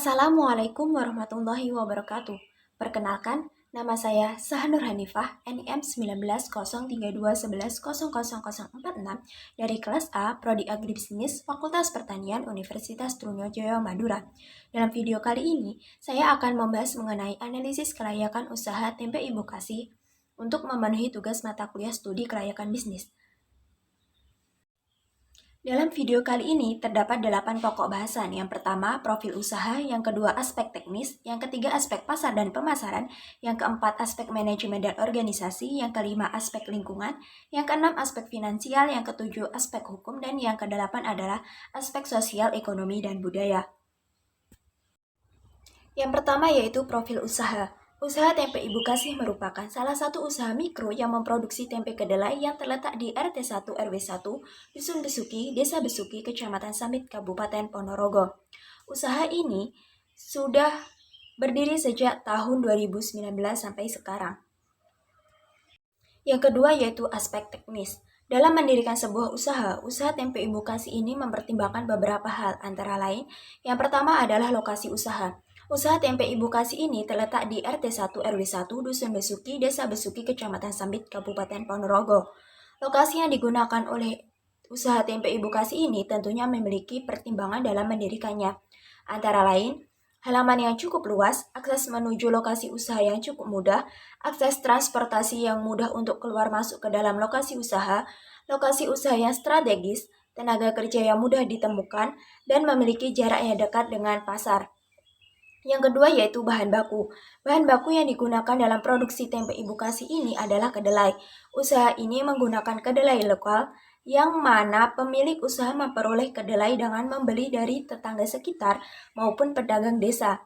Assalamualaikum warahmatullahi wabarakatuh. Perkenalkan, nama saya Sahanur Hanifah, NIM 190321110046 dari kelas A, Prodi Agribisnis, Fakultas Pertanian, Universitas Trunojoyo, Madura. Dalam video kali ini, saya akan membahas mengenai analisis kelayakan usaha tempe Ibu Kasih untuk memenuhi tugas mata kuliah studi kelayakan bisnis. Dalam video kali ini terdapat 8 pokok bahasan. Yang pertama, profil usaha, yang kedua, aspek teknis, yang ketiga, aspek pasar dan pemasaran, yang keempat, aspek manajemen dan organisasi, yang kelima, aspek lingkungan, yang keenam, aspek finansial, yang ketujuh, aspek hukum, dan yang kedelapan adalah aspek sosial, ekonomi, dan budaya. Yang pertama yaitu profil usaha. Usaha tempe Ibu Kasih merupakan salah satu usaha mikro yang memproduksi tempe kedelai yang terletak di RT 1 RW 1, Dusun Besuki, Desa Besuki, Kecamatan Samit, Kabupaten Ponorogo. Usaha ini sudah berdiri sejak tahun 2019 sampai sekarang. Yang kedua yaitu aspek teknis. Dalam mendirikan sebuah usaha tempe Ibu Kasih ini mempertimbangkan beberapa hal, antara lain, yang pertama adalah lokasi usaha. Usaha tempe Ibu Kasih ini terletak di RT 1 RW 1 Dusun Besuki, Desa Besuki, Kecamatan Sambit, Kabupaten Ponorogo. Lokasi yang digunakan oleh usaha tempe Ibu Kasih ini tentunya memiliki pertimbangan dalam mendirikannya. Antara lain, halaman yang cukup luas, akses menuju lokasi usaha yang cukup mudah, akses transportasi yang mudah untuk keluar masuk ke dalam lokasi usaha yang strategis, tenaga kerja yang mudah ditemukan, dan memiliki jarak yang dekat dengan pasar. Yang kedua yaitu bahan baku. Bahan baku yang digunakan dalam produksi tempe Ibu Kasih ini adalah kedelai. Usaha ini menggunakan kedelai lokal yang mana pemilik usaha memperoleh kedelai dengan membeli dari tetangga sekitar maupun pedagang desa.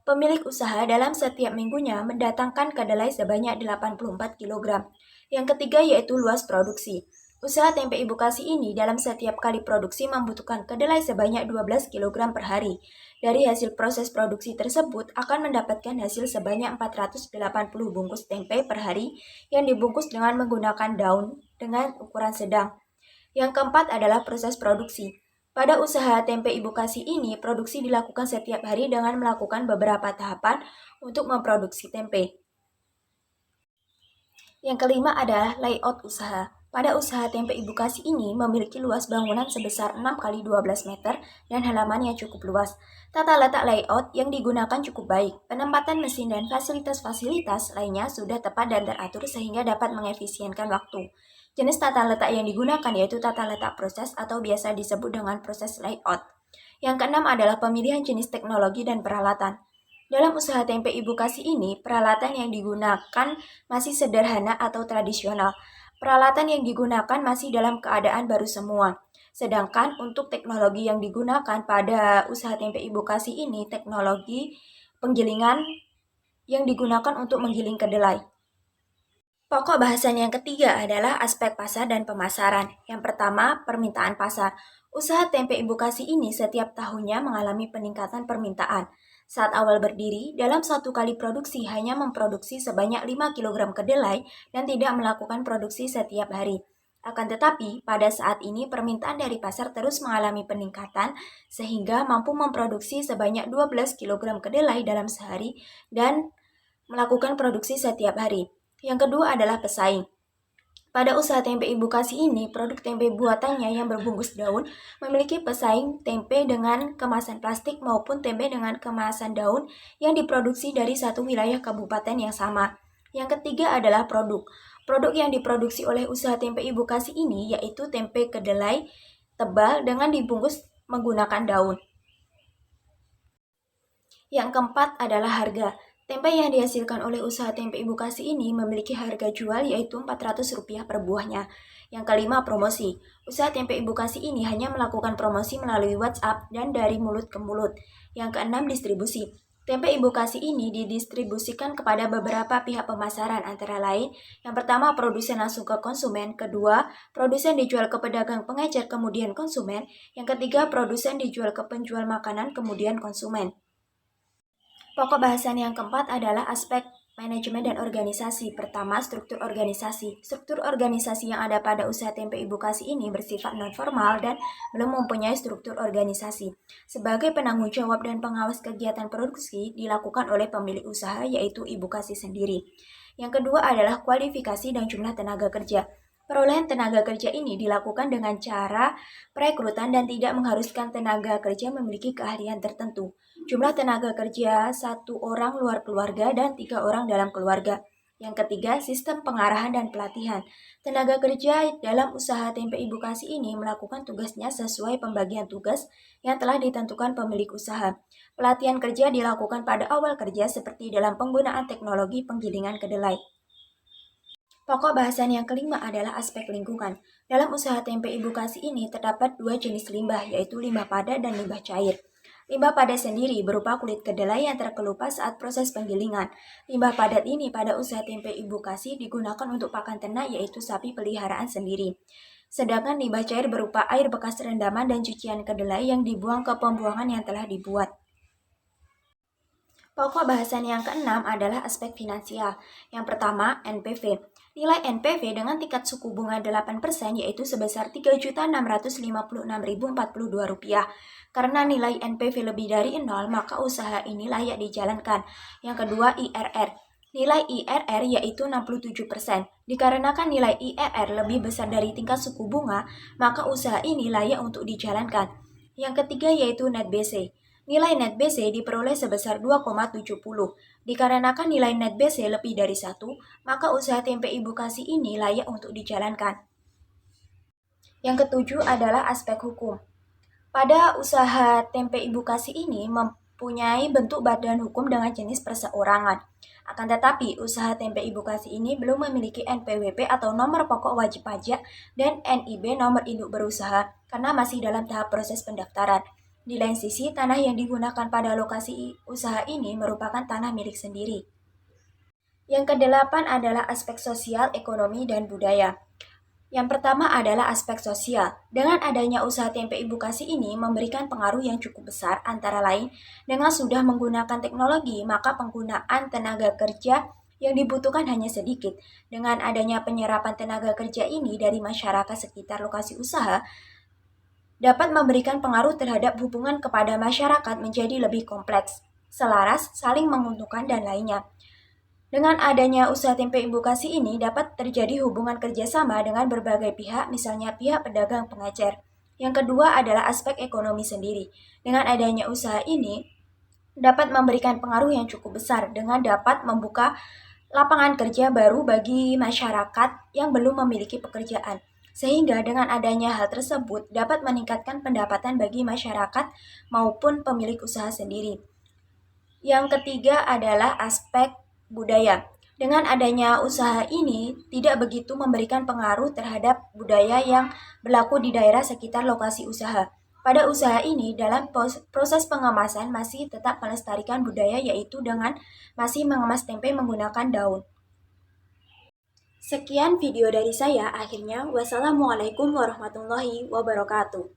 Pemilik usaha dalam setiap minggunya mendatangkan kedelai sebanyak 84 kg. Yang ketiga yaitu luas produksi. Usaha tempe Ibu Kasih ini dalam setiap kali produksi membutuhkan kedelai sebanyak 12 kg per hari. Dari hasil proses produksi tersebut akan mendapatkan hasil sebanyak 480 bungkus tempe per hari yang dibungkus dengan menggunakan daun dengan ukuran sedang. Yang keempat adalah proses produksi. Pada usaha tempe Ibu Kasih ini, produksi dilakukan setiap hari dengan melakukan beberapa tahapan untuk memproduksi tempe. Yang kelima adalah layout usaha. Pada usaha tempe Ibu Kasih ini memiliki luas bangunan sebesar 6 x 12 meter dan halaman yang cukup luas. Tata letak layout yang digunakan cukup baik. Penempatan mesin dan fasilitas-fasilitas lainnya sudah tepat dan teratur sehingga dapat mengefisienkan waktu. Jenis tata letak yang digunakan yaitu tata letak proses atau biasa disebut dengan proses layout. Yang keenam adalah pemilihan jenis teknologi dan peralatan. Dalam usaha tempe Ibu Kasih ini, peralatan yang digunakan masih sederhana atau tradisional. Peralatan yang digunakan masih dalam keadaan baru semua. Sedangkan untuk teknologi yang digunakan pada usaha tempe Ibu Kasih ini, teknologi penggilingan yang digunakan untuk menggiling kedelai. Pokok bahasan yang ketiga adalah aspek pasar dan pemasaran. Yang pertama, permintaan pasar. Usaha tempe Ibu Kasih ini setiap tahunnya mengalami peningkatan permintaan. Saat awal berdiri, dalam satu kali produksi hanya memproduksi sebanyak 5 kg kedelai dan tidak melakukan produksi setiap hari. Akan tetapi, pada saat ini permintaan dari pasar terus mengalami peningkatan sehingga mampu memproduksi sebanyak 12 kg kedelai dalam sehari dan melakukan produksi setiap hari. Yang kedua adalah pesaing. Pada usaha tempe Ibu Kasih ini, produk tempe buatannya yang berbungkus daun memiliki pesaing tempe dengan kemasan plastik maupun tempe dengan kemasan daun yang diproduksi dari satu wilayah kabupaten yang sama. Yang ketiga adalah produk. Produk yang diproduksi oleh usaha tempe Ibu Kasih ini yaitu tempe kedelai tebal dengan dibungkus menggunakan daun. Yang keempat adalah harga. Tempe yang dihasilkan oleh usaha tempe Ibu Kasih ini memiliki harga jual yaitu Rp400 per buahnya. Yang kelima, promosi. Usaha tempe Ibu Kasih ini hanya melakukan promosi melalui WhatsApp dan dari mulut ke mulut. Yang keenam, distribusi. Tempe Ibu Kasih ini didistribusikan kepada beberapa pihak pemasaran, antara lain, yang pertama, produsen langsung ke konsumen, kedua, produsen dijual ke pedagang pengecer kemudian konsumen, yang ketiga, produsen dijual ke penjual makanan kemudian konsumen. Pokok bahasan yang keempat adalah aspek Manajemen dan organisasi. Pertama, struktur organisasi. Struktur organisasi yang ada pada usaha tempe ibu kasih ini bersifat non-formal dan belum mempunyai struktur organisasi. Sebagai penanggung jawab dan pengawas kegiatan produksi dilakukan oleh pemilik usaha yaitu ibu kasih sendiri. Yang kedua adalah kualifikasi dan jumlah tenaga kerja. Perolehan tenaga kerja ini dilakukan dengan cara perekrutan dan tidak mengharuskan tenaga kerja memiliki keahlian tertentu. Jumlah tenaga kerja 1 orang luar keluarga dan 3 orang dalam keluarga. Yang ketiga, sistem pengarahan dan pelatihan. Tenaga kerja dalam usaha tempe ibu kasih ini melakukan tugasnya sesuai pembagian tugas yang telah ditentukan pemilik usaha. Pelatihan kerja dilakukan pada awal kerja seperti dalam penggunaan teknologi penggilingan kedelai. Pokok bahasan yang kelima adalah aspek lingkungan. Dalam usaha tempe ibu kasih ini terdapat 2 jenis limbah, yaitu limbah padat dan limbah cair. Limbah padat sendiri berupa kulit kedelai yang terkelupas saat proses penggilingan. Limbah padat ini pada usaha tempe ibu kasih digunakan untuk pakan ternak yaitu sapi peliharaan sendiri. Sedangkan limbah cair berupa air bekas rendaman dan cucian kedelai yang dibuang ke pembuangan yang telah dibuat. Pokok bahasan yang keenam adalah aspek finansial. Yang pertama, NPV. Nilai NPV dengan tingkat suku bunga 8% yaitu sebesar Rp3.656.042. Karena nilai NPV lebih dari 0, maka usaha ini layak dijalankan. Yang kedua, IRR. Nilai IRR yaitu 67%. Dikarenakan nilai IRR lebih besar dari tingkat suku bunga, maka usaha ini layak untuk dijalankan. Yang ketiga yaitu net BC. Nilai net BC diperoleh sebesar 2,70. Dikarenakan nilai net BC lebih dari 1, maka usaha tempe ibu kasih ini layak untuk dijalankan. Yang ketujuh adalah aspek hukum. Pada usaha tempe ibu kasih ini mempunyai bentuk badan hukum dengan jenis perseorangan. Akan tetapi, usaha tempe ibu kasih ini belum memiliki NPWP atau nomor pokok wajib pajak dan NIB nomor induk berusaha karena masih dalam tahap proses pendaftaran. Di lain sisi, tanah yang digunakan pada lokasi usaha ini merupakan tanah milik sendiri. Yang kedelapan adalah aspek sosial, ekonomi, dan budaya. Yang pertama adalah aspek sosial. Dengan adanya usaha tempe ibu kasih ini memberikan pengaruh yang cukup besar, antara lain dengan sudah menggunakan teknologi, maka penggunaan tenaga kerja yang dibutuhkan hanya sedikit. Dengan adanya penyerapan tenaga kerja ini dari masyarakat sekitar lokasi usaha, dapat memberikan pengaruh terhadap hubungan kepada masyarakat menjadi lebih kompleks, selaras, saling menguntungkan, dan lainnya. Dengan adanya usaha tempe ibu kasih ini dapat terjadi hubungan kerjasama dengan berbagai pihak, misalnya pihak pedagang pengecer. Yang kedua adalah aspek ekonomi sendiri. Dengan adanya usaha ini dapat memberikan pengaruh yang cukup besar dengan dapat membuka lapangan kerja baru bagi masyarakat yang belum memiliki pekerjaan. Sehingga dengan adanya hal tersebut dapat meningkatkan pendapatan bagi masyarakat maupun pemilik usaha sendiri. Yang ketiga adalah aspek budaya. Dengan adanya usaha ini tidak begitu memberikan pengaruh terhadap budaya yang berlaku di daerah sekitar lokasi usaha. Pada usaha ini, dalam proses pengemasan masih tetap melestarikan budaya yaitu dengan masih mengemas tempe menggunakan daun. Sekian video dari saya, akhirnya wassalamualaikum warahmatullahi wabarakatuh.